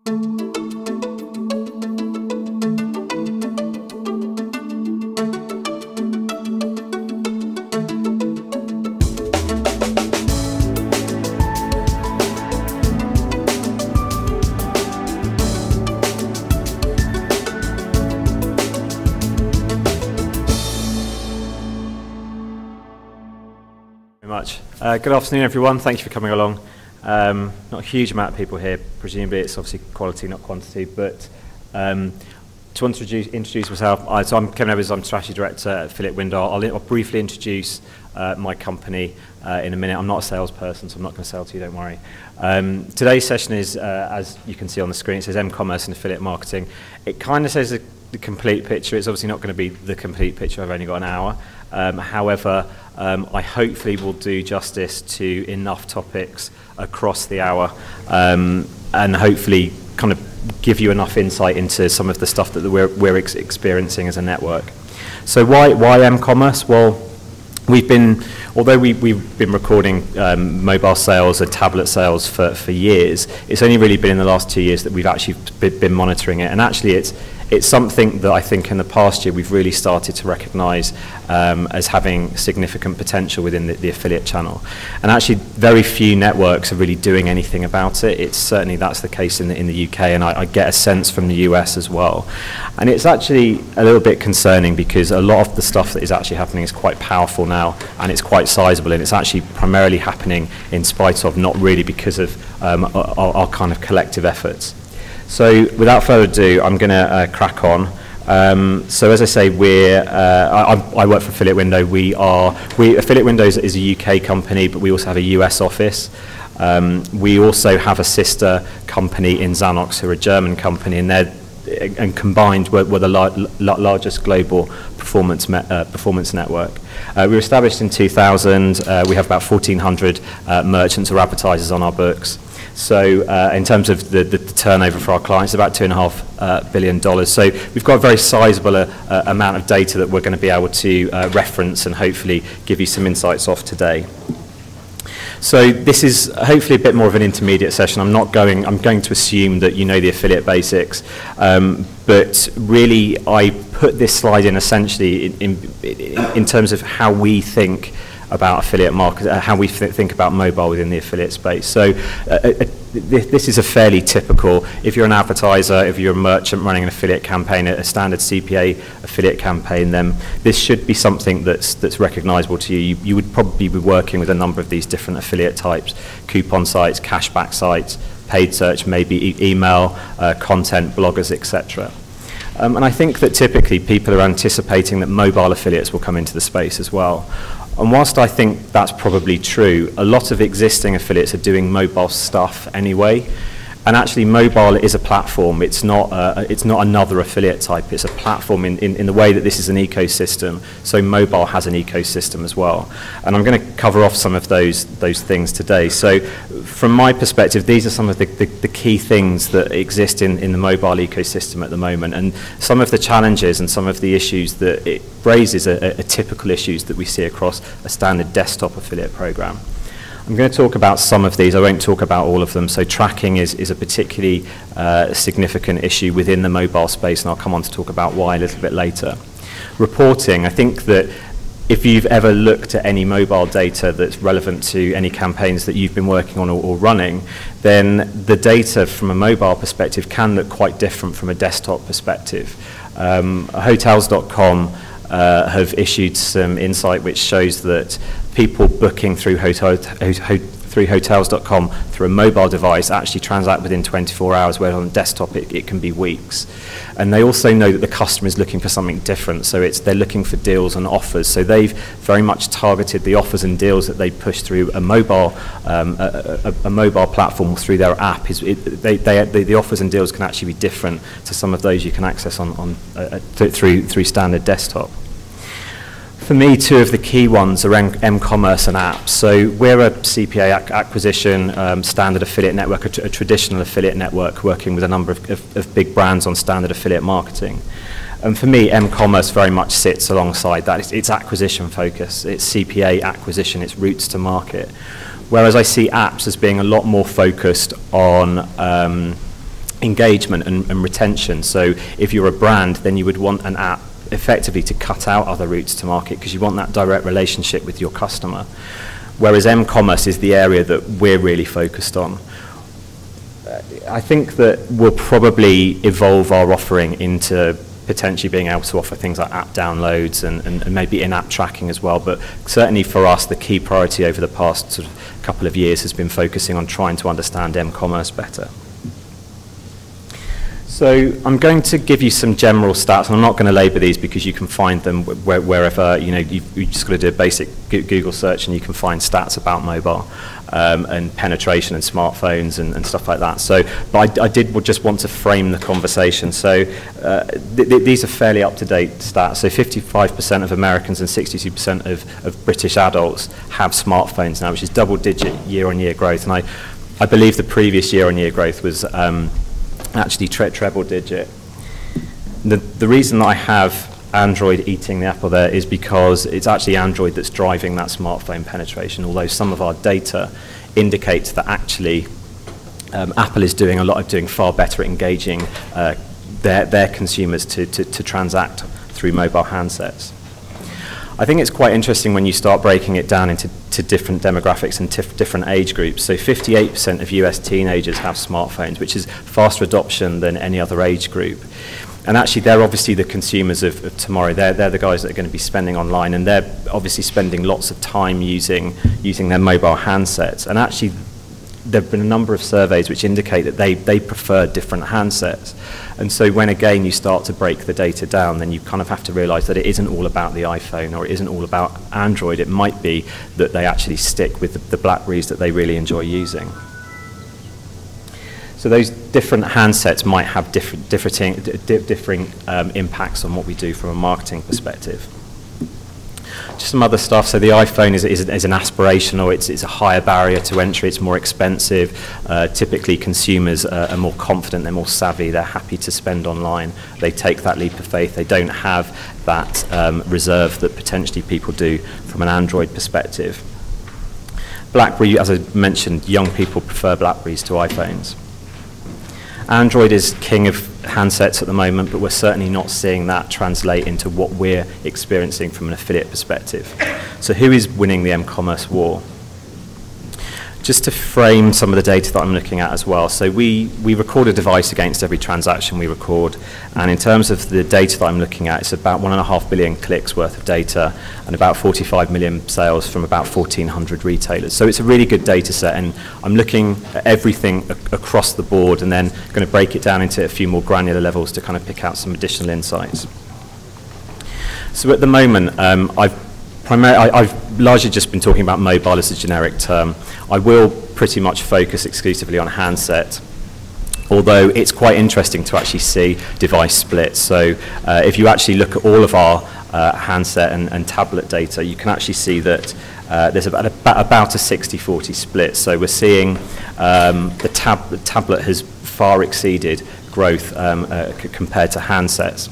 Much. Good afternoon, everyone. Thank you for coming along. Not a huge amount of people here. Presumably, it's obviously quality, not quantity. But to introduce myself, so I'm Kevin Evans. I'm Strategy Director at Philip Windar. I'll briefly introduce my company in a minute. I'm not a salesperson, so I'm not going to sell to you. Don't worry. Today's session is, as you can see on the screen, it says M-commerce and affiliate marketing. It kind of says the complete picture. It's obviously not going to be the complete picture. I've only got an hour. However, I hopefully will do justice to enough topics across the hour and hopefully kind of give you enough insight into some of the stuff that we're experiencing as a network. So why M-commerce? Well, although we've been recording mobile sales and tablet sales for years, it's only really been in the last 2 years that we've actually been monitoring it. And actually it's something that I think in the past year we've really started to recognise as having significant potential within the affiliate channel. And actually very few networks are really doing anything about it. It's certainly that's the case in the UK, and I get a sense from the US as well. And it's actually a little bit concerning because a lot of the stuff that is actually happening is quite powerful now, and it's quite sizable, and it's actually primarily happening in spite of, not really because of our kind of collective efforts. So without further ado, I'm going to crack on. So as I say, I work for Affiliate Window. Affiliate Window is a UK company, but we also have a US office. We also have a sister company in Xanox, who are a German company, and combined we're the largest global performance network. We were established in 2000. We have about 1,400 merchants or advertisers on our books. So in terms of the turnover for our clients, about $2.5 billion. So we've got a very sizable amount of data that we're going to be able to reference and hopefully give you some insights off today. So this is hopefully a bit more of an intermediate session. I'm going to assume that you know the affiliate basics, but really I put this slide in essentially in terms of how we think about affiliate market, how we think about mobile within the affiliate space. So this is a fairly typical, if you're an advertiser, if you're a merchant running an affiliate campaign, a standard CPA affiliate campaign, then this should be something that's recognizable to you. You would probably be working with a number of these different affiliate types: coupon sites, cashback sites, paid search, maybe email, content, bloggers, etc. And I think that typically people are anticipating that mobile affiliates will come into the space as well. And whilst I think that's probably true, a lot of existing affiliates are doing mobile stuff anyway. And actually, mobile is a platform. It's not another affiliate type. It's a platform in the way that this is an ecosystem. So mobile has an ecosystem as well. And I'm going to cover off some of those things today. So from my perspective, these are some of the key things that exist in the mobile ecosystem at the moment. And some of the challenges and some of the issues that it raises are typical issues that we see across a standard desktop affiliate program. I'm going to talk about some of these. I won't talk about all of them. So tracking is a particularly significant issue within the mobile space, and I'll come on to talk about why a little bit later. Reporting, I think that if you've ever looked at any mobile data that's relevant to any campaigns that you've been working on or running, then the data from a mobile perspective can look quite different from a desktop perspective. Hotels.com have issued some insight which shows that people booking through hotels.com through a mobile device actually transact within 24 hours, where on desktop it can be weeks. And they also know that the customer is looking for something different, so they're looking for deals and offers. So they've very much targeted the offers and deals that they push through a mobile platform through their app. The offers and deals can actually be different to some of those you can access through standard desktop. For me, two of the key ones are M-commerce and apps. So we're a CPA acquisition standard affiliate network, a traditional affiliate network working with a number of big brands on standard affiliate marketing. And for me, M-commerce very much sits alongside that. It's acquisition focus, it's CPA acquisition, it's routes to market. Whereas I see apps as being a lot more focused on engagement and retention. So if you're a brand, then you would want an app effectively to cut out other routes to market because you want that direct relationship with your customer. Whereas m-commerce is the area that we're really focused on. I think that we'll probably evolve our offering into potentially being able to offer things like app downloads and maybe in-app tracking as well. But certainly for us, the key priority over the past sort of couple of years has been focusing on trying to understand m-commerce better. So I'm going to give you some general stats, and I'm not going to labour these because you can find them wherever, you've just got to do a basic Google search and you can find stats about mobile and penetration and smartphones and stuff like that. So, but I did just want to frame the conversation. So these are fairly up-to-date stats. So 55% of Americans and 62% of British adults have smartphones now, which is double-digit year-on-year growth. And I believe the previous year-on-year growth was actually treble digit. The reason that I have Android eating the apple there is because it's actually Android that's driving that smartphone penetration, although some of our data indicates that actually Apple is doing far better at engaging their consumers to transact through mobile handsets. I think it's quite interesting when you start breaking it down into different demographics and different age groups. So 58% of US teenagers have smartphones, which is faster adoption than any other age group. And actually, they're obviously the consumers of tomorrow. They're the guys that are going to be spending online, and they're obviously spending lots of time using their mobile handsets. And actually, there have been a number of surveys which indicate that they prefer different handsets. And so when, again, you start to break the data down, then you kind of have to realize that it isn't all about the iPhone or it isn't all about Android. It might be that they actually stick with the BlackBerries that they really enjoy using. So those different handsets might have differing impacts on what we do from a marketing perspective. Just some other stuff. So the iPhone is an aspirational. It's a higher barrier to entry. It's more expensive. Typically, consumers are more confident. They're more savvy. They're happy to spend online. They take that leap of faith. They don't have that reserve that potentially people do from an Android perspective. BlackBerry, as I mentioned, young people prefer BlackBerries to iPhones. Android is king of handsets at the moment, but we're certainly not seeing that translate into what we're experiencing from an affiliate perspective. So who is winning the m-commerce war? Just to frame some of the data that I'm looking at as well. So we record a device against every transaction we record, and in terms of the data that I'm looking at, it's about 1.5 billion clicks worth of data and about 45 million sales from about 1,400 retailers. So it's a really good data set, and I'm looking at everything across the board and then going to break it down into a few more granular levels to kind of pick out some additional insights. So at the moment, I've largely just been talking about mobile as a generic term. I will pretty much focus exclusively on handset, although it's quite interesting to actually see device splits. So if you actually look at all of our handset and tablet data, you can actually see that there's about a 60-40 split. So we're seeing the tablet has far exceeded growth compared to handsets.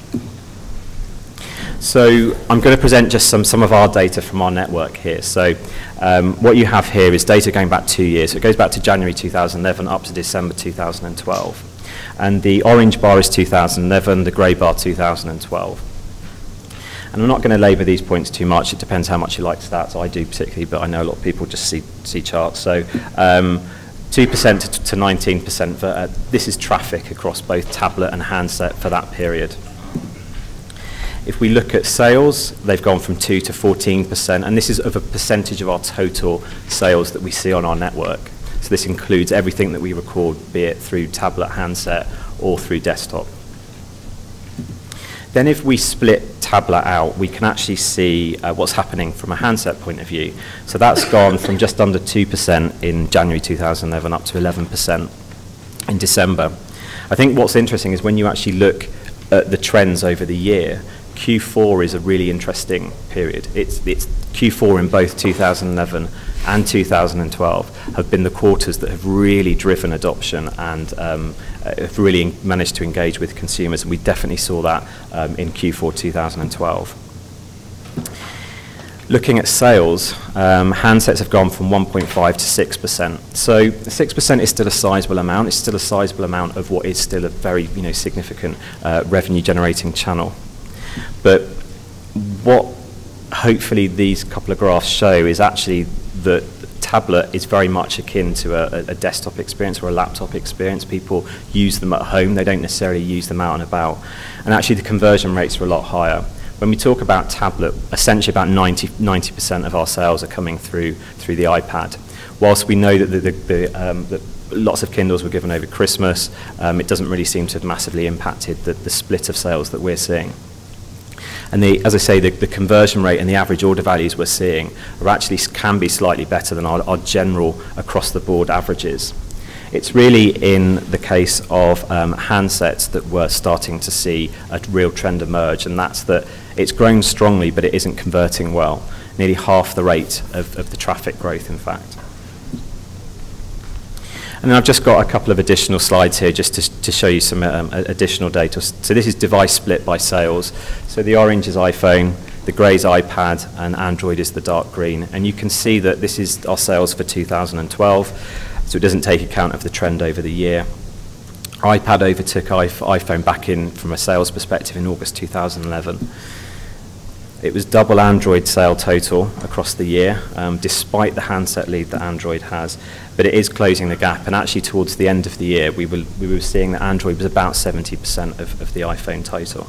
So I'm going to present just some of our data from our network here. So what you have here is data going back 2 years. So it goes back to January 2011 up to December 2012. And the orange bar is 2011, the grey bar 2012. And I'm not going to labour these points too much. It depends how much you like stats. I do particularly, but I know a lot of people just see charts. So 2% to 19%. This is traffic across both tablet and handset for that period. If we look at sales, they've gone from 2 to 14%, and this is of a percentage of our total sales that we see on our network. So this includes everything that we record, be it through tablet, handset, or through desktop. Then if we split tablet out, we can actually see what's happening from a handset point of view. So that's gone from just under 2% in January 2011 up to 11% in December. I think what's interesting is when you actually look at the trends over the year, Q4 is a really interesting period. It's Q4 in both 2011 and 2012 have been the quarters that have really driven adoption and have really managed to engage with consumers, and we definitely saw that in Q4 2012. Looking at sales, handsets have gone from 1.5 to 6%. So 6% is still a sizable amount. It's still a sizable amount of what is still a very significant revenue-generating channel. But what hopefully these couple of graphs show is actually that tablet is very much akin to a desktop experience or a laptop experience. People use them at home. They don't necessarily use them out and about. And actually the conversion rates are a lot higher. When we talk about tablet, essentially about 90% of our sales are coming through the iPad. Whilst we know that that lots of Kindles were given over Christmas, it doesn't really seem to have massively impacted the split of sales that we're seeing. And as I say, the conversion rate and the average order values we're seeing are actually can be slightly better than our general across-the-board averages. It's really in the case of handsets that we're starting to see a real trend emerge, and that's that it's grown strongly, but it isn't converting well. Nearly half the rate of the traffic growth, in fact. And then I've just got a couple of additional slides here just to show you some additional data. So this is device split by sales. So the orange is iPhone, the grey is iPad, and Android is the dark green. And you can see that this is our sales for 2012, so it doesn't take account of the trend over the year. iPad overtook iPhone back in from a sales perspective in August 2011. It was double Android sale total across the year, despite the handset lead that Android has. But it is closing the gap, and actually towards the end of the year, we were seeing that Android was about 70% of the iPhone total.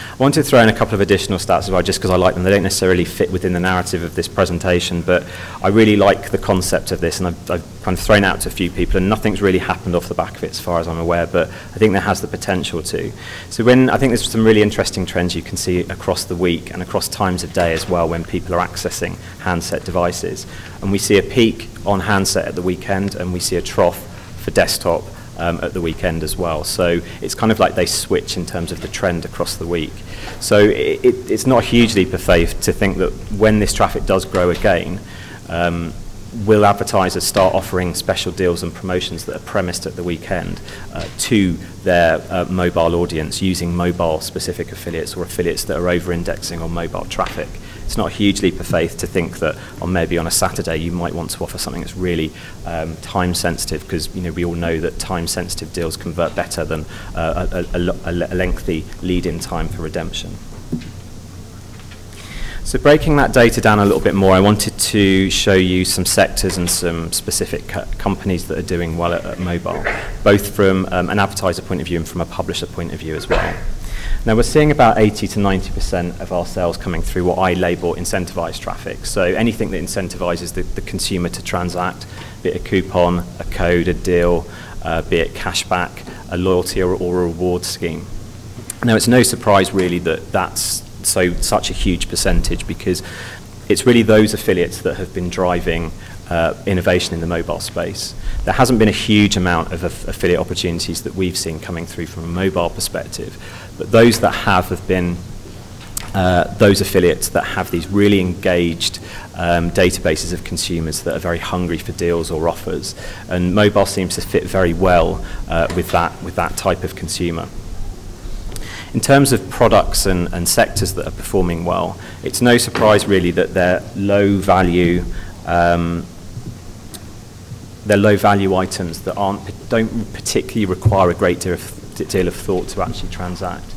I wanted to throw in a couple of additional stats as well, just because I like them. They don't necessarily fit within the narrative of this presentation, but I really like the concept of this, and I've kind of thrown out to a few people, and nothing's really happened off the back of it as far as I'm aware, but I think there has the potential to. So I think there's some really interesting trends you can see across the week and across times of day as well when people are accessing handset devices. And we see a peak on handset at the weekend, and we see a trough for desktop at the weekend as well. So it's kind of like they switch in terms of the trend across the week. So it's not a huge leap of faith to think that when this traffic does grow again, will advertisers start offering special deals and promotions that are premised at the weekend to their mobile audience using mobile-specific affiliates or affiliates that are over-indexing on mobile traffic. It's not a huge leap of faith to think that maybe on a Saturday you might want to offer something that's really time-sensitive, because we all know that time-sensitive deals convert better than a lengthy lead-in time for redemption. So breaking that data down a little bit more, I wanted to show you some sectors and some specific companies that are doing well at mobile, both from an advertiser point of view and from a publisher point of view as well. Now we're seeing about 80 to 90% of our sales coming through what I label incentivized traffic. So anything that incentivizes the consumer to transact, be it a coupon, a code, a deal, be it cashback, a loyalty or a reward scheme. Now it's no surprise really that that's such a huge percentage, because it's really those affiliates that have been driving innovation in the mobile space. There hasn't been a huge amount of affiliate opportunities that we've seen coming through from a mobile perspective, but those that have been those affiliates that have these really engaged databases of consumers that are very hungry for deals or offers, and mobile seems to fit very well with that type of consumer. In terms of products and sectors that are performing well, it's no surprise really that they're low value items that don't particularly require a great deal of thought to actually transact.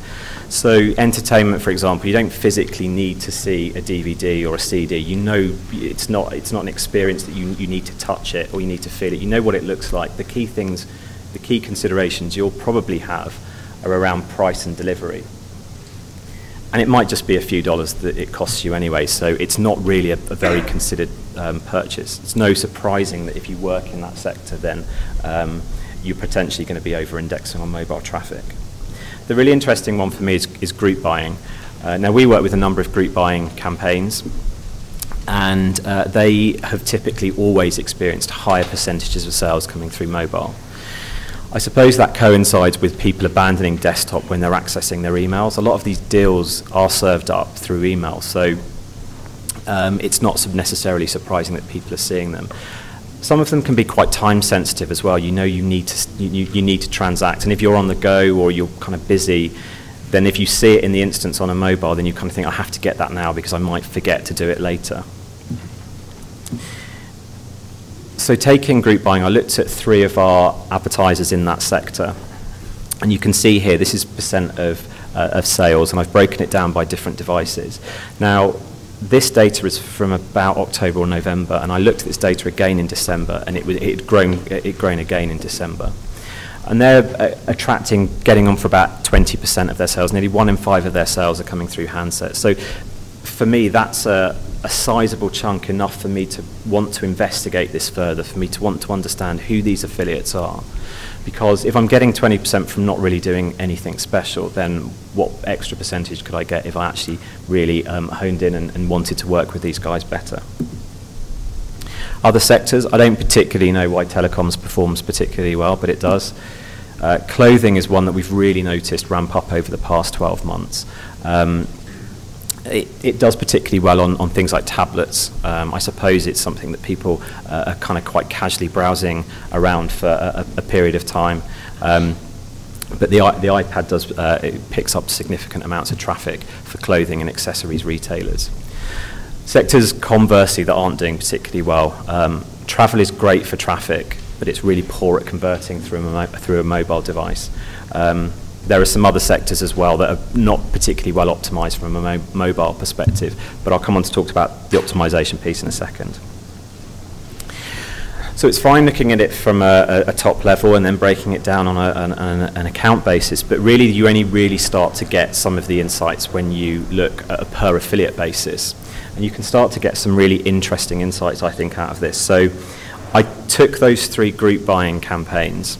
So entertainment, for example, you don't physically need to see a DVD or a CD. You know it's not an experience that you need to touch it or you need to feel it. You know what it looks like. The key things, the key considerations you'll probably have are around price and delivery. And it might just be a few dollars that it costs you anyway, so it's not really a very considered purchase. It's no surprising that if you work in that sector, then you're potentially going to be over-indexing on mobile traffic. The really interesting one for me is group buying. Now we work with a number of group buying campaigns, and they have typically always experienced higher percentages of sales coming through mobile. I suppose that coincides with people abandoning desktop when they're accessing their emails. A lot of these deals are served up through email, so it's not necessarily surprising that people are seeing them. Some of them can be quite time sensitive as well. You know you need to transact, and if you're on the go or you're kind of busy, then if you see it in the instance on a mobile, then you kind of think, I have to get that now because I might forget to do it later. So taking group buying, I looked at 3 of our advertisers in that sector. And you can see here, this is percent of sales, and I've broken it down by different devices. Now, this data is from about October or November, and I looked at this data again in December, and it had grown again in December. And they're getting on for about 20% of their sales. Nearly 1 in 5 of their sales are coming through handsets. So for me, that's a sizable chunk, enough for me to want to investigate this further, for me to want to understand who these affiliates are. Because if I'm getting 20% from not really doing anything special, then what extra percentage could I get if I actually really honed in and wanted to work with these guys better? Other sectors, I don't particularly know why telecoms performs particularly well, but it does. Clothing is one that we've really noticed ramp up over the past 12 months. It does particularly well on things like tablets. I suppose it's something that people are kind of quite casually browsing around for a period of time. But the iPad does, it picks up significant amounts of traffic for clothing and accessories retailers. Sectors, conversely, that aren't doing particularly well. Travel is great for traffic, but it's really poor at converting through a mobile device. There are some other sectors as well that are not particularly well optimized from a mobile perspective, but I'll come on to talk about the optimization piece in a second. So it's fine looking at it from a top level and then breaking it down on an account basis, but really you only really start to get some of the insights when you look at a per affiliate basis. And you can start to get some really interesting insights, I think, out of this. So I took those 3 group buying campaigns,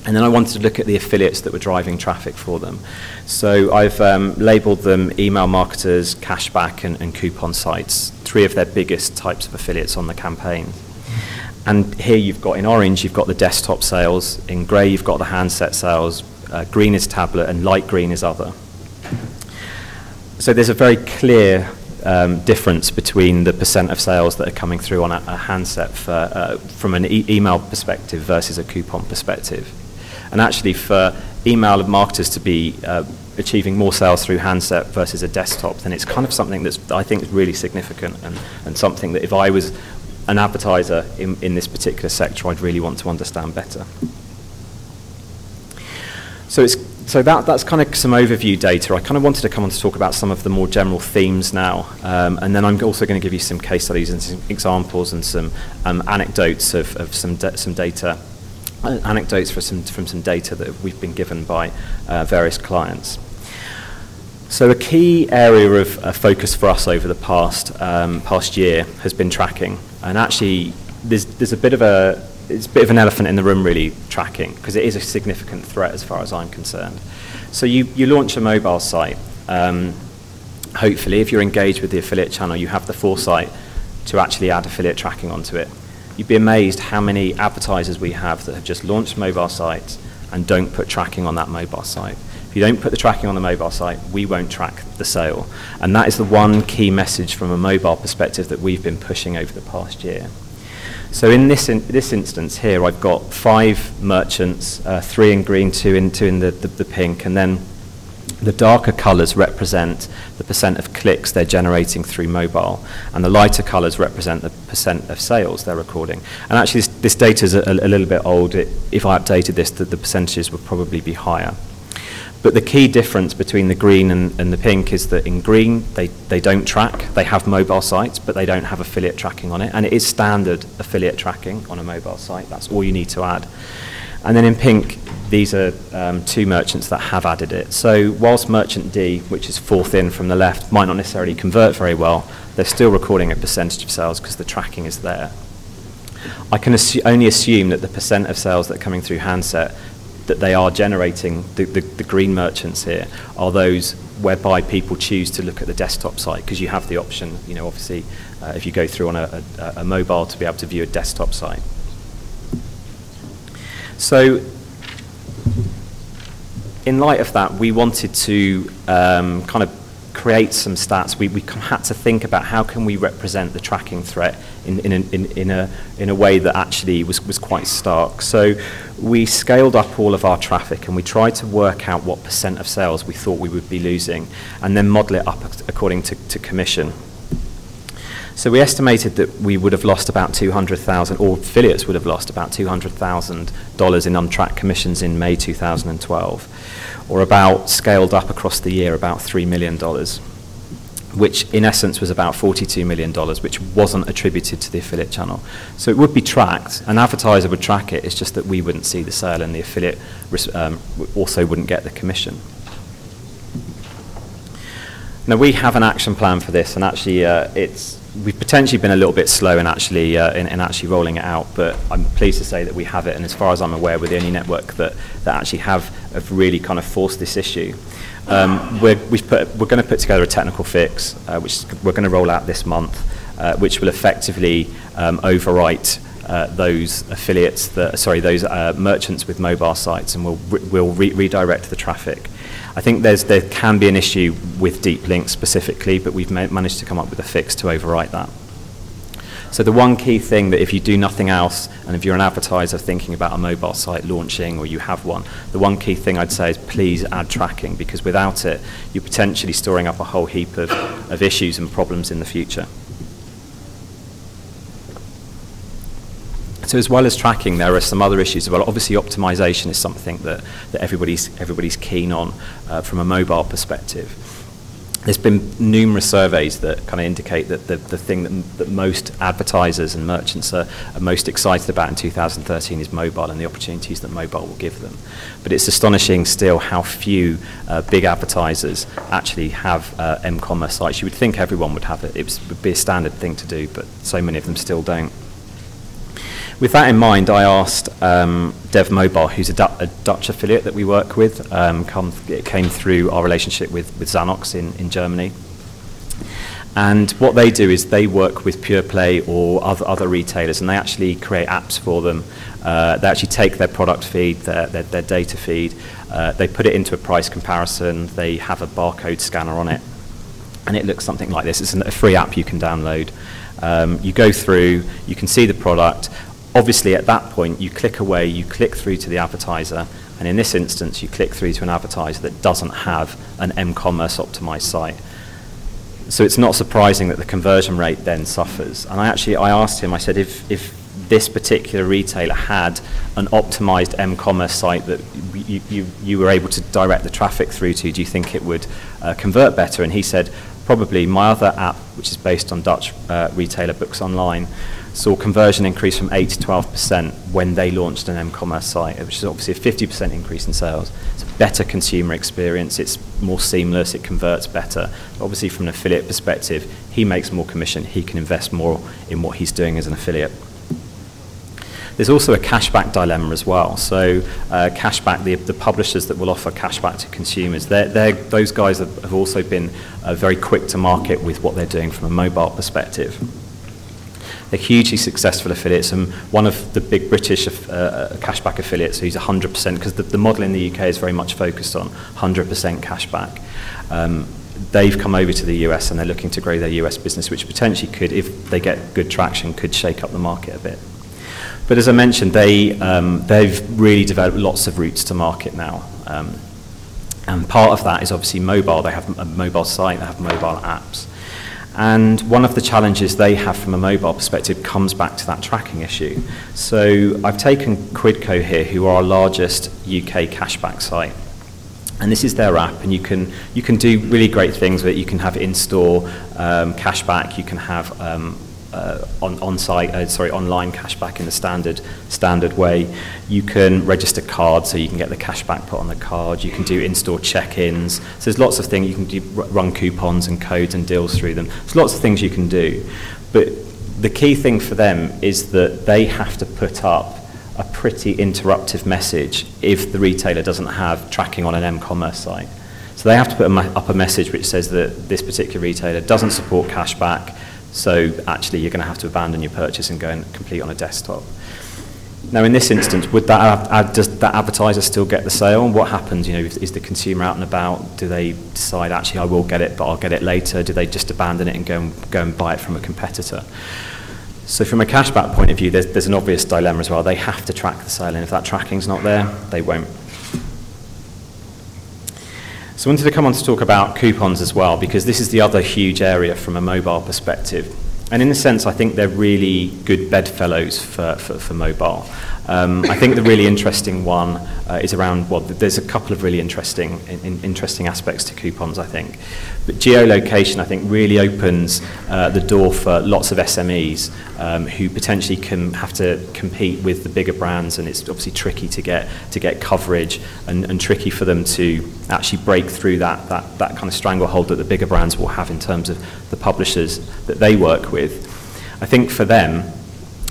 and then I wanted to look at the affiliates that were driving traffic for them. So I've labeled them email marketers, cashback, and coupon sites, 3 of their biggest types of affiliates on the campaign. And here you've got, in orange, you've got the desktop sales. In grey, you've got the handset sales. Green is tablet, and light green is other. So there's a very clear difference between the percent of sales that are coming through on a handset from an email perspective versus a coupon perspective. And actually, for email marketers to be achieving more sales through handset versus a desktop, then it's kind of something that's, I think, is really significant, and something that if I was an advertiser in this particular sector, I'd really want to understand better. So that's kind of some overview data. I kind of wanted to come on to talk about some of the more general themes now, and then I'm also going to give you some case studies and some examples and some anecdotes of some data. Anecdotes from some data that we've been given by various clients. So a key area of focus for us over the past year has been tracking, and actually there's a bit of an elephant in the room, really, tracking, because it is a significant threat as far as I'm concerned. So you launch a mobile site. Hopefully, if you're engaged with the affiliate channel, you have the foresight to actually add affiliate tracking onto it. You'd be amazed how many advertisers we have that have just launched mobile sites and don't put tracking on that mobile site. If you don't put the tracking on the mobile site, we won't track the sale. And that is the one key message from a mobile perspective that we've been pushing over the past year. So in this instance here, I've got 5 merchants, 3 in green, 2 in the pink, and then the darker colours represent the percent of clicks they're generating through mobile, and the lighter colours represent the percent of sales they're recording. And actually, this data is a little bit old. If I updated this, the percentages would probably be higher. But the key difference between the green and the pink is that in green, they don't track. They have mobile sites, but they don't have affiliate tracking on it. And it is standard affiliate tracking on a mobile site. That's all you need to add. And then in pink, these are 2 merchants that have added it. So whilst merchant D, which is 4th in from the left, might not necessarily convert very well, they're still recording a percentage of sales because the tracking is there. I can only assume that the percent of sales that are coming through handset that they are generating, the green merchants here, are those whereby people choose to look at the desktop site, because you have the option, obviously, if you go through on a mobile, to be able to view a desktop site. So in light of that, we wanted to kind of create some stats, we had to think about how can we represent the tracking threat in a way that actually was quite stark. So we scaled up all of our traffic and we tried to work out what % of sales we thought we would be losing and then model it up according to commission. So we estimated that we would have lost about 200,000, or affiliates would have lost about $200,000 in untracked commissions in May 2012, or about, scaled up across the year, about $3 million, which in essence was about $42 million, which wasn't attributed to the affiliate channel. So it would be tracked, an advertiser would track it, it's just that we wouldn't see the sale and the affiliate also wouldn't get the commission. Now we have an action plan for this, and actually we've potentially been a little bit slow in actually rolling it out, but I'm pleased to say that we have it, and as far as I'm aware, we're the only network that actually have really kind of forced this issue. We're going to put together a technical fix, which we're going to roll out this month, which will effectively overwrite those affiliates, those merchants with mobile sites, and we'll redirect the traffic. I think there can be an issue with deep links specifically, but we've managed to come up with a fix to overwrite that. So the one key thing that if you do nothing else, and if you're an advertiser thinking about a mobile site launching or you have one, the one key thing I'd say is please add tracking, because without it, you're potentially storing up a whole heap of issues and problems in the future. So as well as tracking, there are some other issues as well. Obviously, optimization is something that everybody's keen on from a mobile perspective. There's been numerous surveys that kind of indicate that the thing that most advertisers and merchants are most excited about in 2013 is mobile and the opportunities that mobile will give them. But it's astonishing still how few big advertisers actually have m-commerce sites. You would think everyone would have it. It would be a standard thing to do, but so many of them still don't. With that in mind, I asked Dev Mobile, who's a Dutch affiliate that we work with, it came through our relationship with Xanox in Germany. And what they do is they work with Pure Play or other retailers, and they actually create apps for them. They actually take their product feed, their data feed, they put it into a price comparison, they have a barcode scanner on it, and it looks something like this. It's a free app you can download. You go through, you can see the product. Obviously, at that point, you click away, you click through to the advertiser, and in this instance, you click through to an advertiser that doesn't have an m-commerce optimized site. So it's not surprising that the conversion rate then suffers. And I asked him, I said, if this particular retailer had an optimized m-commerce site that you were able to direct the traffic through to, do you think it would convert better? And he said, probably. My other app, which is based on Dutch retailer Books Online, saw conversion increase from 8 to 12% when they launched an m-commerce site, which is obviously a 50% increase in sales. It's a better consumer experience, it's more seamless, it converts better. Obviously from an affiliate perspective, he makes more commission, he can invest more in what he's doing as an affiliate. There's also a cashback dilemma as well. So cashback, the publishers that will offer cashback to consumers, those guys have also been very quick to market with what they're doing from a mobile perspective. They're hugely successful affiliates, and one of the big British cashback affiliates who's 100%, because the model in the UK is very much focused on 100% cashback. They've come over to the US and they're looking to grow their US business, which potentially could, if they get good traction, could shake up the market a bit. But as I mentioned, they've really developed lots of routes to market now. And part of that is obviously mobile. They have a mobile site, they have mobile apps. And one of the challenges they have from a mobile perspective comes back to that tracking issue. So I've taken Quidco here, who are our largest UK cashback site. And this is their app, and you can do really great things with it. You can have in-store cashback, you can have online cashback in the standard way. You can register cards, so you can get the cashback put on the card. You can do in-store check-ins. So there's lots of things. You can run coupons and codes and deals through them. There's lots of things you can do. But the key thing for them is that they have to put up a pretty interruptive message if the retailer doesn't have tracking on an m-commerce site. So they have to put up a message which says that this particular retailer doesn't support cashback, so actually you're going to have to abandon your purchase and go and complete on a desktop. Now, in this instance, would that does that advertiser still get the sale? And what happens? Is the consumer out and about? Do they decide, actually, I will get it, but I'll get it later? Do they just abandon it and go and buy it from a competitor? So from a cashback point of view, there's an obvious dilemma as well. They have to track the sale, and if that tracking's not there, they won't. So I wanted to come on to talk about coupons as well, because this is the other huge area from a mobile perspective. And in a sense, I think they're really good bedfellows for mobile. I think the really interesting one is around, well, there's a couple of really interesting aspects to coupons, I think. But geolocation, I think, really opens the door for lots of SMEs who potentially can have to compete with the bigger brands, and it's obviously tricky to get coverage and tricky for them to actually break through that kind of stranglehold that the bigger brands will have in terms of the publishers that they work with. I think for them,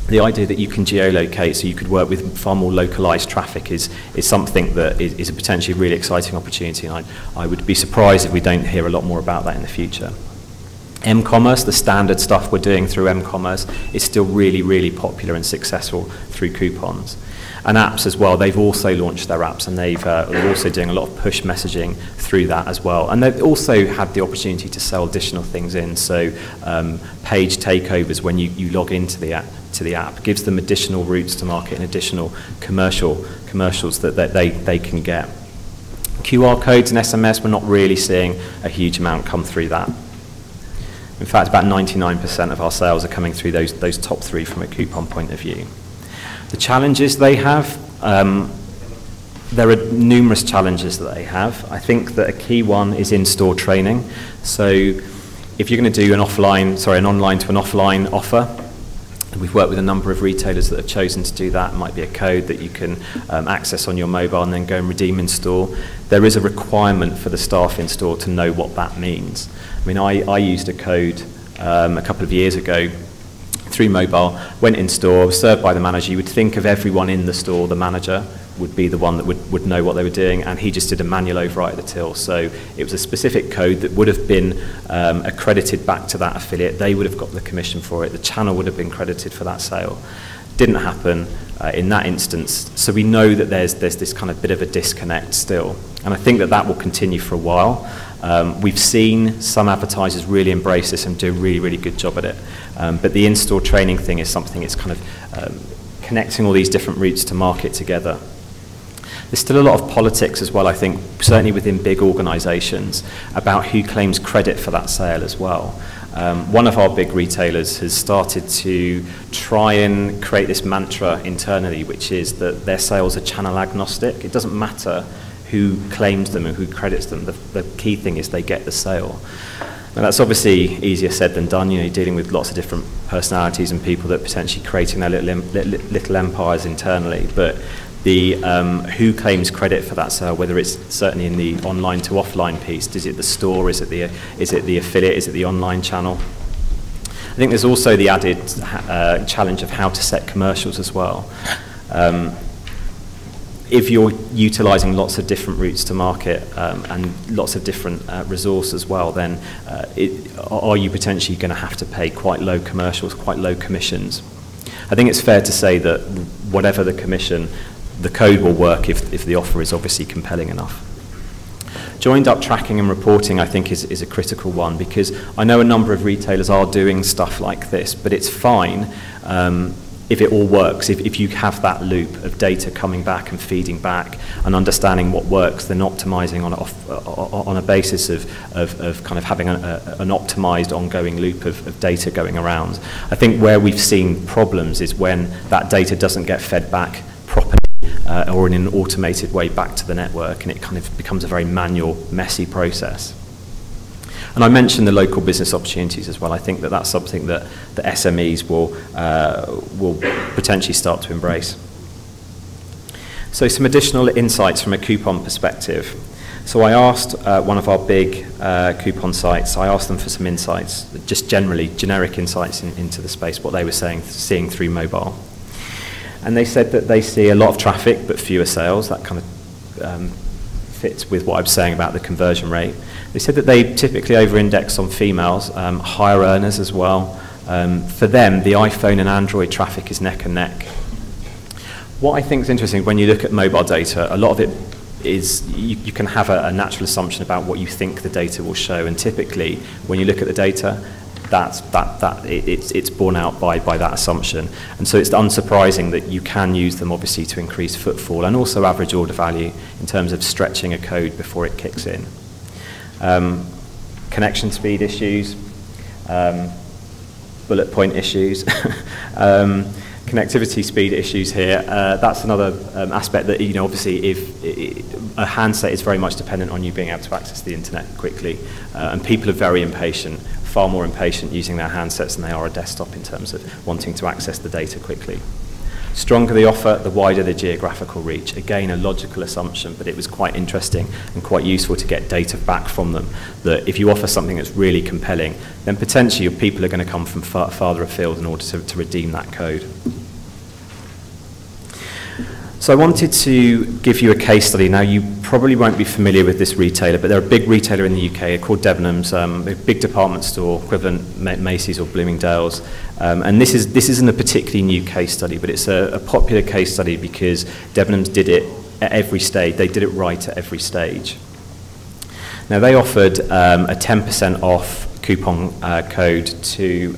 the idea that you can geolocate, so you could work with far more localized traffic, is something that is a potentially really exciting opportunity, and I would be surprised if we don't hear a lot more about that in the future. M-commerce, the standard stuff we're doing through M-commerce, is still really, really popular and successful through coupons. And apps as well, they've also launched their apps, and they're also doing a lot of push messaging through that as well. And they've also had the opportunity to sell additional things in, so page takeovers when you log into the app gives them additional routes to market and additional commercials that they can get. QR codes and SMS, we're not really seeing a huge amount come through that. In fact, about 99% of our sales are coming through those top three from a coupon point of view. The challenges they have, there are numerous challenges that they have. I think that a key one is in-store training. So if you're going to do an online to an offline offer, we've worked with a number of retailers that have chosen to do that. It might be a code that you can access on your mobile and then go and redeem in store. There is a requirement for the staff in store to know what that means. I mean, I used a code a couple of years ago through mobile, went in store, was served by the manager. You would think of everyone in the store, the manager would be the one that would know what they were doing, and he just did a manual overwrite at the till. So it was a specific code that would have been accredited back to that affiliate. They would have got the commission for it. The channel would have been credited for that sale. Didn't happen in that instance. So we know that there's this kind of bit of a disconnect still. And I think that will continue for a while. We've seen some advertisers really embrace this and do a really, really good job at it. But the in-store training thing is something, it's kind of connecting all these different routes to market together. There's still a lot of politics as well, I think, certainly within big organisations, about who claims credit for that sale as well. One of our big retailers has started to try and create this mantra internally, which is that their sales are channel agnostic. It doesn't matter who claims them and who credits them. The key thing is they get the sale. Now that's obviously easier said than done. You know, you're dealing with lots of different personalities and people that are potentially creating their little empires internally. But the who claims credit for that sale, whether it's certainly in the online to offline piece, is it the store, is it the affiliate, is it the online channel? I think there's also the added challenge of how to set commercials as well. If you're utilising lots of different routes to market and lots of different resources as well, then are you potentially going to have to pay quite low commercials, quite low commissions? I think it's fair to say that whatever the commission, the code will work if the offer is obviously compelling enough. Joined up tracking and reporting, I think, is a critical one, because I know a number of retailers are doing stuff like this, but it's fine if it all works, if you have that loop of data coming back and feeding back and understanding what works, then optimizing on a basis of kind of having an optimized ongoing loop of data going around. I think where we've seen problems is when that data doesn't get fed back properly or in an automated way back to the network, and it kind of becomes a very manual, messy process. And I mentioned the local business opportunities as well. I think that's something that the SMEs will potentially start to embrace. So some additional insights from a coupon perspective. So I asked one of our big coupon sites, I asked them for some insights, just generally, generic insights into the space, what they were seeing through mobile. And they said that they see a lot of traffic but fewer sales. That kind of fits with what I'm saying about the conversion rate. They said that they typically over-index on females, higher earners as well. For them, the iPhone and Android traffic is neck and neck. What I think is interesting, when you look at mobile data, a lot of it is you can have a natural assumption about what you think the data will show, and typically when you look at the data, it's borne out by that assumption. And so it's unsurprising that you can use them obviously to increase footfall and also average order value in terms of stretching a code before it kicks in. Connection speed issues, bullet point issues, connectivity speed issues here. That's another aspect that, obviously if a handset is very much dependent on you being able to access the internet quickly, and people are very impatient, far more impatient using their handsets than they are a desktop in terms of wanting to access the data quickly. Stronger the offer, the wider the geographical reach. Again, a logical assumption, but it was quite interesting and quite useful to get data back from them, that if you offer something that's really compelling, then potentially your people are going to come from farther afield in order to redeem that code. So I wanted to give you a case study. Now, you probably won't be familiar with this retailer, but they're a big retailer in the UK called Debenhams, a big department store, equivalent Macy's or Bloomingdale's. And this isn't a particularly new case study, but it's a popular case study because Debenhams did it at every stage. They did it right at every stage. Now, they offered a 10% off coupon code to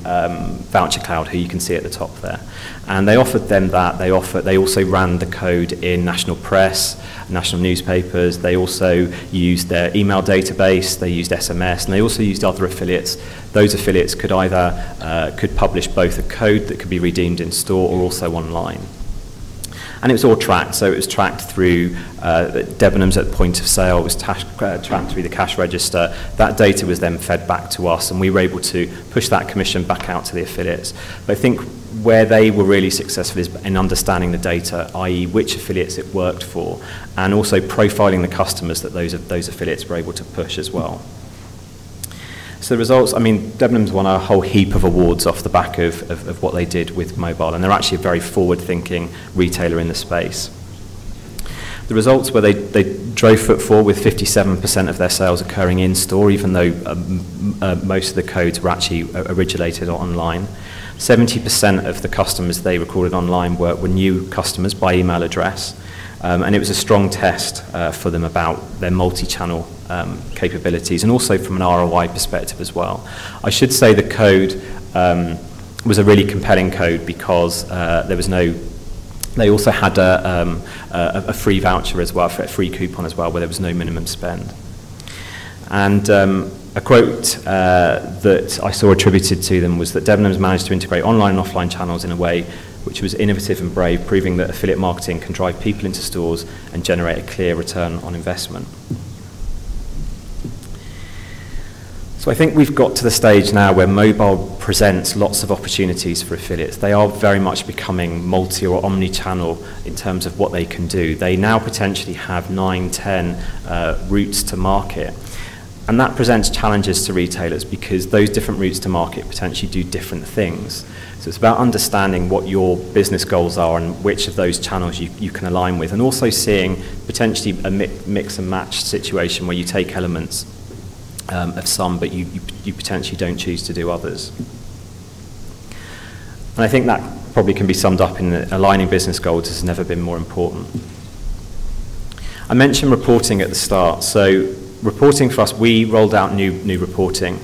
Voucher Cloud, who you can see at the top there. And they offered them that. They also ran the code in national press, national newspapers. They also used their email database. They used SMS, and they also used other affiliates. Those affiliates could either could publish both a code that could be redeemed in store or also online. And it was all tracked, so it was tracked through Debenhams at point of sale, it was tracked through the cash register. That data was then fed back to us, and we were able to push that commission back out to the affiliates. But I think where they were really successful is in understanding the data, i.e. which affiliates it worked for, and also profiling the customers that those affiliates were able to push as well. So the results, I mean, Debenhams won a whole heap of awards off the back of what they did with mobile, and they're actually a very forward-thinking retailer in the space. The results were they drove footfall with 57% of their sales occurring in store, even though most of the codes were actually originated online. 70% of the customers they recorded online were new customers by email address. And it was a strong test for them about their multi-channel capabilities, and also from an ROI perspective as well. I should say the code was a really compelling code because there was no. They also had a free voucher as well, a free coupon as well, where there was no minimum spend. And a quote that I saw attributed to them was that Debenhams managed to integrate online and offline channels in a way which was innovative and brave, proving that affiliate marketing can drive people into stores and generate a clear return on investment. So I think we've got to the stage now where mobile presents lots of opportunities for affiliates. They are very much becoming multi or omni-channel in terms of what they can do. They now potentially have 9, 10 routes to market. And that presents challenges to retailers because those different routes to market potentially do different things. So it's about understanding what your business goals are and which of those channels you can align with, and also seeing potentially a mix and match situation where you take elements of some, but you potentially don't choose to do others. And I think that probably can be summed up in that aligning business goals has never been more important. I mentioned reporting at the start. So reporting for us, we rolled out new reporting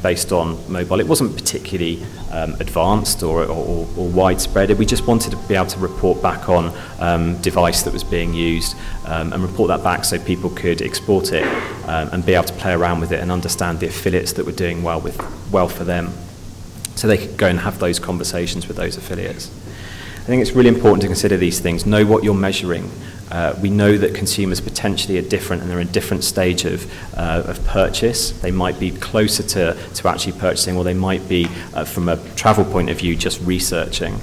based on mobile. It wasn't particularly advanced or widespread. We just wanted to be able to report back on device that was being used and report that back so people could export it and be able to play around with it and understand the affiliates that were doing well for them, so they could go and have those conversations with those affiliates. I think it's really important to consider these things. Know what you're measuring. We know that consumers potentially are different and they're in a different stage of purchase. They might be closer to actually purchasing, or they might be, from a travel point of view, just researching.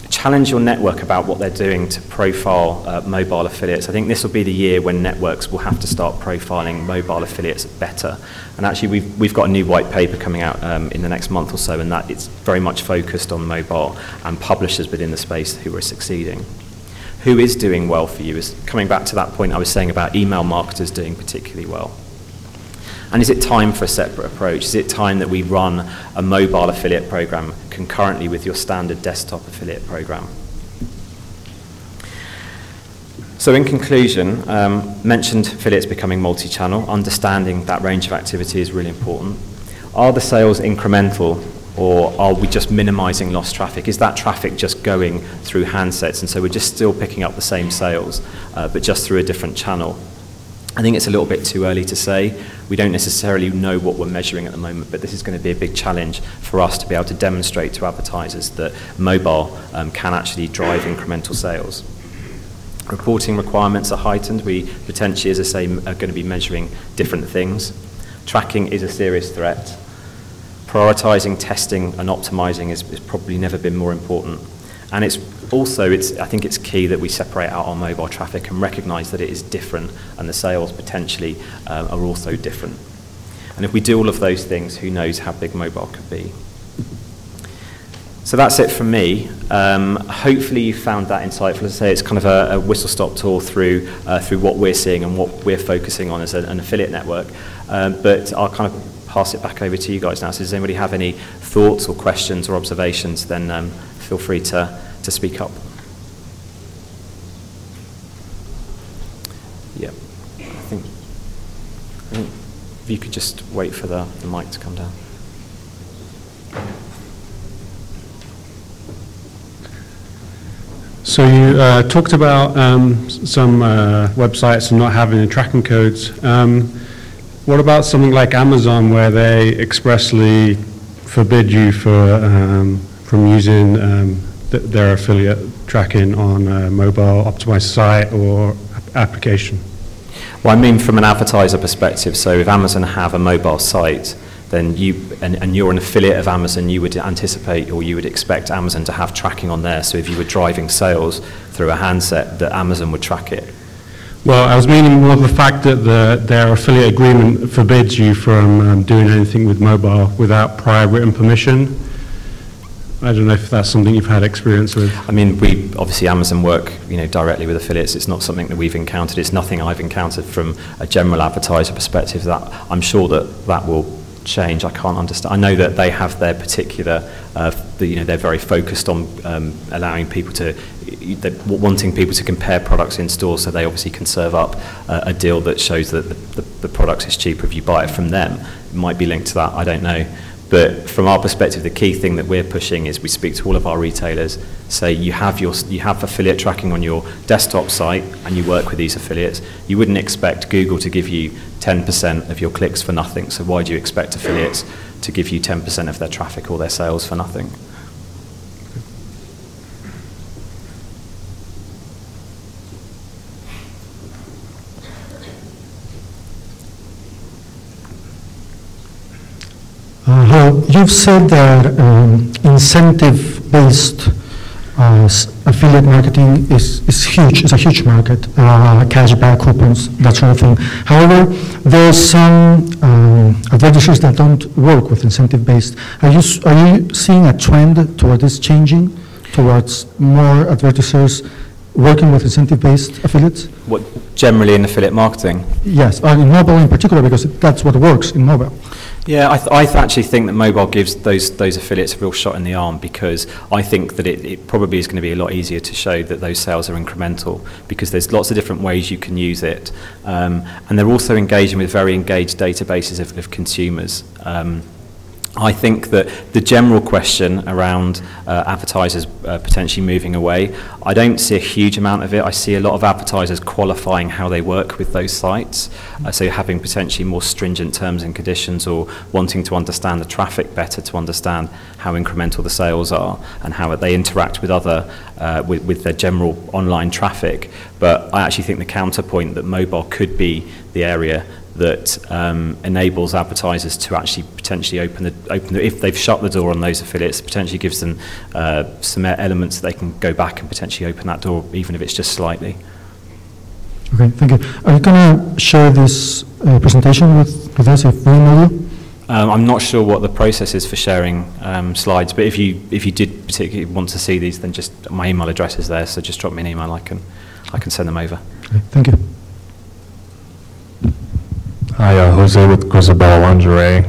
Challenge your network about what they're doing to profile mobile affiliates. I think this will be the year when networks will have to start profiling mobile affiliates better. And actually we've got a new white paper coming out in the next month or so, and that it's very much focused on mobile and publishers within the space who are succeeding. Who is doing well for you is coming back to that point I was saying about email marketers doing particularly well. And is it time for a separate approach? Is it time that we run a mobile affiliate program concurrently with your standard desktop affiliate program? So in conclusion, mentioned affiliates becoming multi-channel, understanding that range of activity is really important. Are the sales incremental, or are we just minimizing lost traffic? Is that traffic just going through handsets, and so we're just still picking up the same sales, but just through a different channel? I think it's a little bit too early to say. We don't necessarily know what we're measuring at the moment, but this is going to be a big challenge for us to be able to demonstrate to advertisers that mobile can actually drive incremental sales. Reporting requirements are heightened. We potentially, as I say, are going to be measuring different things. Tracking is a serious threat. Prioritizing, testing, and optimizing is probably never been more important. And it's also, I think it's key that we separate out our mobile traffic and recognize that it is different, and the sales potentially are also different. And if we do all of those things, who knows how big mobile could be. So that's it from me. Hopefully you found that insightful. As I say, it's kind of a whistle-stop tour through what we're seeing and what we're focusing on as an affiliate network. But I'll kind of pass it back over to you guys now. So does anybody have any thoughts or questions or observations, then feel free to speak up. Yeah, I think if you could just wait for the mic to come down. So you talked about some websites and not having the tracking codes. What about something like Amazon, where they expressly forbid you from using their affiliate tracking on a mobile optimized site or application? Well, I mean from an advertiser perspective. So if Amazon have a mobile site, then you're an affiliate of Amazon, you would anticipate or you would expect Amazon to have tracking on there. So if you were driving sales through a handset, that Amazon would track it. Well, I was meaning more the fact that their affiliate agreement forbids you from doing anything with mobile without prior written permission. I don't know if that's something you've had experience with. I mean, we obviously Amazon work, directly with affiliates. It's not something that we've encountered. It's nothing I've encountered from a general advertiser perspective. That I'm sure that will change. I can't understand. I know that they have their particular, they're very focused on allowing people wanting people to compare products in stores, so they obviously can serve up a deal that shows that the product is cheaper if you buy it from them. It might be linked to that, I don't know. But from our perspective, the key thing that we're pushing is we speak to all of our retailers, say you have affiliate tracking on your desktop site and you work with these affiliates. You wouldn't expect Google to give you 10% of your clicks for nothing, so why do you expect affiliates to give you 10% of their traffic or their sales for nothing? You've said that incentive-based affiliate marketing is huge. It's a huge market. Cashback, coupons, that sort of thing. However, there's some advertisers that don't work with incentive-based. Are you seeing a trend toward this changing, towards more advertisers working with incentive-based affiliates? What, generally in affiliate marketing? Yes, in mobile in particular, because that's what works in mobile. Yeah, I actually think that mobile gives those affiliates a real shot in the arm, because I think that it probably is going to be a lot easier to show that those sales are incremental, because there's lots of different ways you can use it. And they're also engaging with very engaged databases of consumers. I think that the general question around advertisers potentially moving away, I don't see a huge amount of it. I see a lot of advertisers qualifying how they work with those sites, so having potentially more stringent terms and conditions, or wanting to understand the traffic better, to understand how incremental the sales are and how they interact with other with their general online traffic. But I actually think the counterpoint that mobile could be the area that enables advertisers to actually potentially open the, if they've shut the door on those affiliates, potentially gives them some elements that they can go back and potentially open that door, even if it's just slightly. Okay, thank you. Are you going to share this presentation with us if we know you? I'm not sure what the process is for sharing slides, but if you did particularly want to see these, then just my email address is there, so just drop me an email. I can send them over. Okay, thank you. Hi, Jose with Crisabella Lingerie.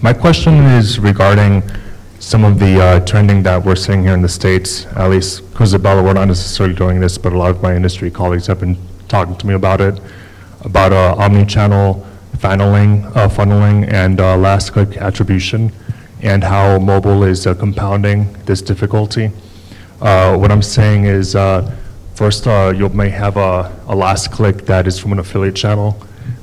My question is regarding some of the trending that we're seeing here in the States, at least Isabella, we're not necessarily doing this, but a lot of my industry colleagues have been talking to me about it, about omni-channel funneling and last click attribution, and how mobile is compounding this difficulty. What I'm saying is, first, you may have a last click that is from an affiliate channel,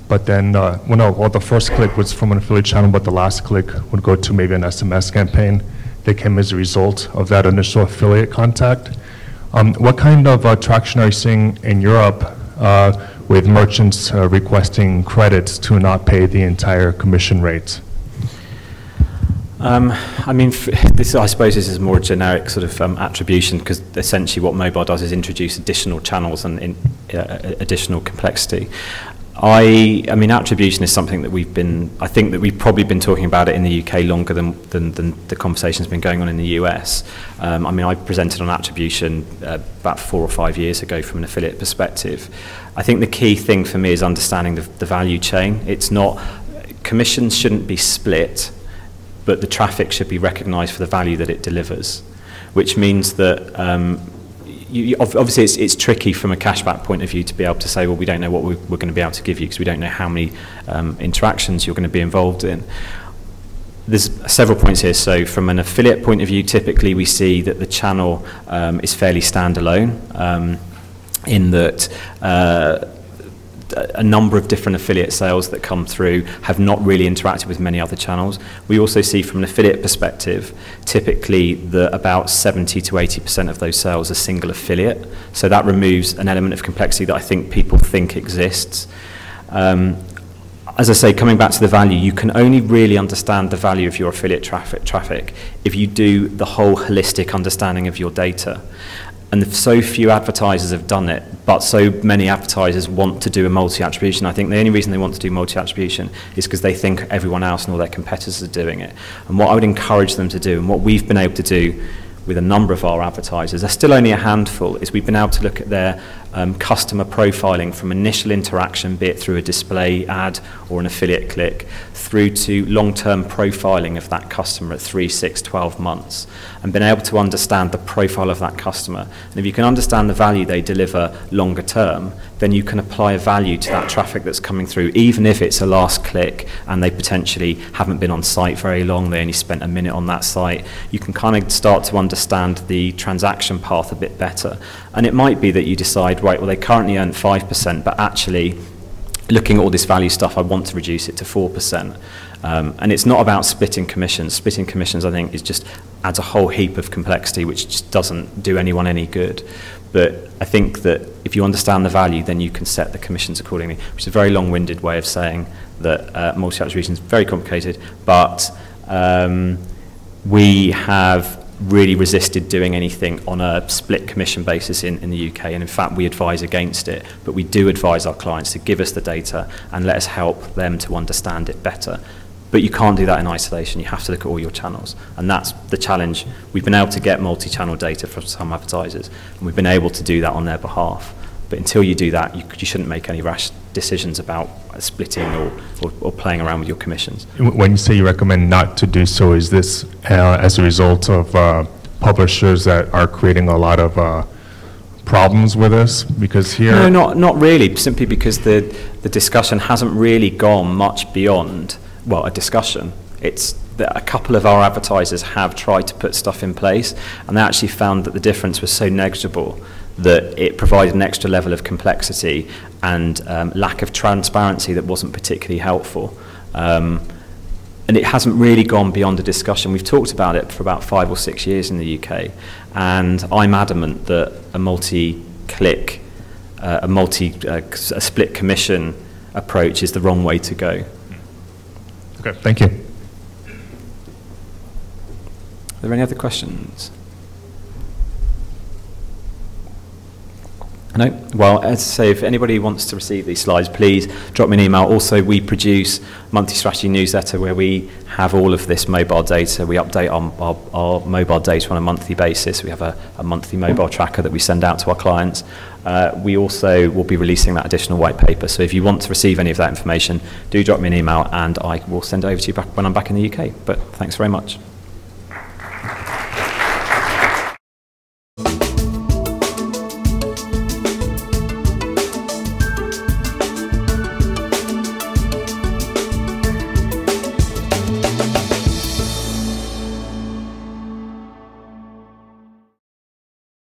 but then, the first click was from an affiliate channel, but the last click would go to maybe an SMS campaign that came as a result of that initial affiliate contact. What kind of traction are you seeing in Europe with merchants requesting credits to not pay the entire commission rate? I mean, this, I suppose, this is more a generic sort of attribution, because essentially what mobile does is introduce additional channels and additional complexity. I mean, attribution is something that I think that we've probably been talking about it in the UK longer than the conversation's been going on in the US. I mean, I presented on attribution about 4 or 5 years ago from an affiliate perspective. I think the key thing for me is understanding the value chain. It's not, commissions shouldn't be split, but the traffic should be recognised for the value that it delivers, which means that obviously it's tricky from a cashback point of view to be able to say, well, we don't know what we're going to be able to give you because we don't know how many interactions you're going to be involved in. There's several points here. So from an affiliate point of view, typically we see that the channel is fairly standalone in that a number of different affiliate sales that come through have not really interacted with many other channels. We also see from an affiliate perspective, typically that about 70 to 80% of those sales are single affiliate. So that removes an element of complexity that I think people think exists. As I say, coming back to the value, you can only really understand the value of your affiliate traffic if you do the whole holistic understanding of your data. And so few advertisers have done it, but so many advertisers want to do a multi-attribution. I think the only reason they want to do multi-attribution is because they think everyone else and all their competitors are doing it. And what I would encourage them to do, and what we've been able to do with a number of our advertisers, there's still only a handful, is we've been able to look at their customer profiling from initial interaction, be it through a display ad or an affiliate click, through to long-term profiling of that customer at 3, 6, 12 months, and been able to understand the profile of that customer. And if you can understand the value they deliver longer term, then you can apply a value to that traffic that's coming through, even if it's a last click and they potentially haven't been on site very long, they only spent a minute on that site. You can kind of start to understand the transaction path a bit better. And it might be that you decide, right, well, they currently earn 5%, but actually, looking at all this value stuff, I want to reduce it to 4%. And it's not about splitting commissions. Splitting commissions, I think, just adds a whole heap of complexity, which just doesn't do anyone any good. But I think that if you understand the value, then you can set the commissions accordingly, which is a very long-winded way of saying that multi-attribution is very complicated, but we have really resisted doing anything on a split commission basis in the UK, and in fact we advise against it, but we do advise our clients to give us the data and let us help them to understand it better. But you can't do that in isolation. You have to look at all your channels, and that's the challenge. We've been able to get multi-channel data from some advertisers, and we've been able to do that on their behalf. But until you do that, you shouldn't make any rash decisions about splitting or playing around with your commissions. When you say you recommend not to do so, is this as a result of publishers that are creating a lot of problems with this? Because here... No, not really, simply because the discussion hasn't really gone much beyond, well, a discussion. It's that a couple of our advertisers have tried to put stuff in place, and they actually found that the difference was so negligible that it provided an extra level of complexity and lack of transparency that wasn't particularly helpful. And it hasn't really gone beyond a discussion. We've talked about it for about 5 or 6 years in the UK, and I'm adamant that a multi-click, a split commission approach is the wrong way to go. Okay, thank you. Are there any other questions? No? Well, as I say, if anybody wants to receive these slides, please drop me an email. Also, we produce monthly strategy newsletter where we have all of this mobile data. We update our mobile data on a monthly basis. We have a monthly mobile tracker that we send out to our clients. We also will be releasing that additional white paper. So if you want to receive any of that information, do drop me an email and I will send it over to you back when I'm back in the UK. But thanks very much.